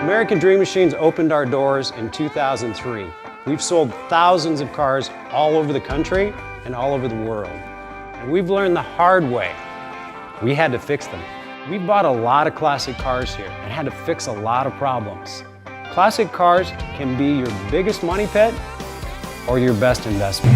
American Dream Machines opened our doors in 2003. We've sold thousands of cars all over the country and all over the world. And we've learned the hard way. We had to fix them. We bought a lot of classic cars here and had to fix a lot of problems. Classic cars can be your biggest money pit or your best investment.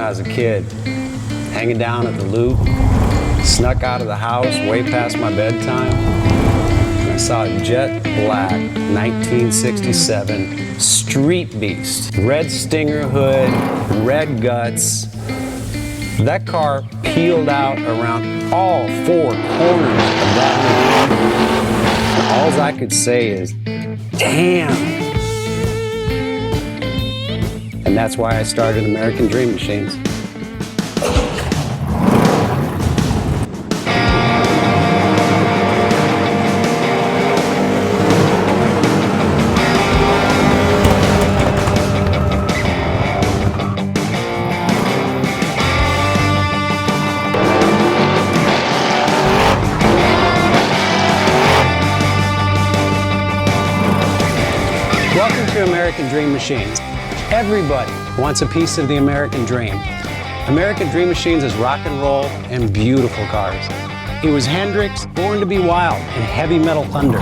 I was a kid, hanging down at the Loop, snuck out of the house way past my bedtime, and I saw a jet black 1967 Street Beast. Red Stinger hood, red guts. That car peeled out around all four corners of that hood. All I could say is, damn. And that's why I started American Dream Machines. Welcome to American Dream Machines. Everybody wants a piece of the American dream. American Dream Machines is rock and roll and beautiful cars. It was Hendrix, Born to be Wild, and Heavy Metal Thunder.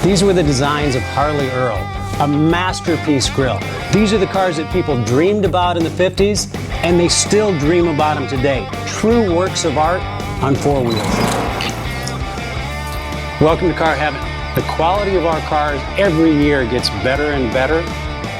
These were the designs of Harley Earl, a masterpiece grille. These are the cars that people dreamed about in the 50s, and they still dream about them today. True works of art on four wheels. Welcome to Car Heaven. The quality of our cars every year gets better and better.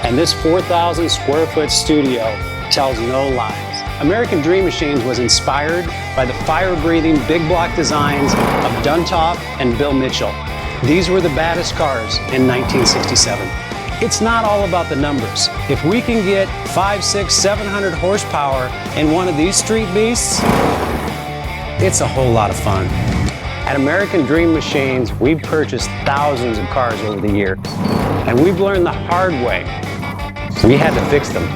And this 4,000 square foot studio tells no lies. American Dream Machines was inspired by the fire-breathing big block designs of Duntop and Bill Mitchell. These were the baddest cars in 1967. It's not all about the numbers. If we can get 500, 600, 700 horsepower in one of these street beasts, it's a whole lot of fun. At American Dream Machines, we've purchased thousands of cars over the years, and we've learned the hard way. We had to fix them.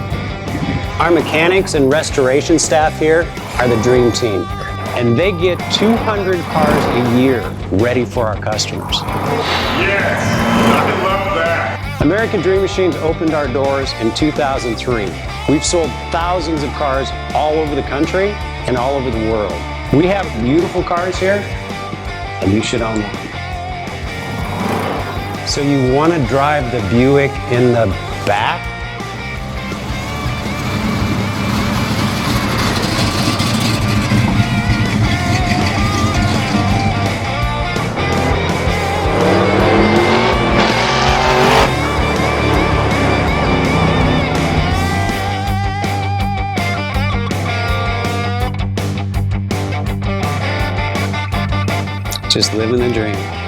Our mechanics and restoration staff here are the dream team, and they get 200 cars a year ready for our customers. Yes, I love that. American Dream Machines opened our doors in 2003. We've sold thousands of cars all over the country and all over the world. We have beautiful cars here, and you should own one. So you want to drive the Buick in the back? Just living the dream.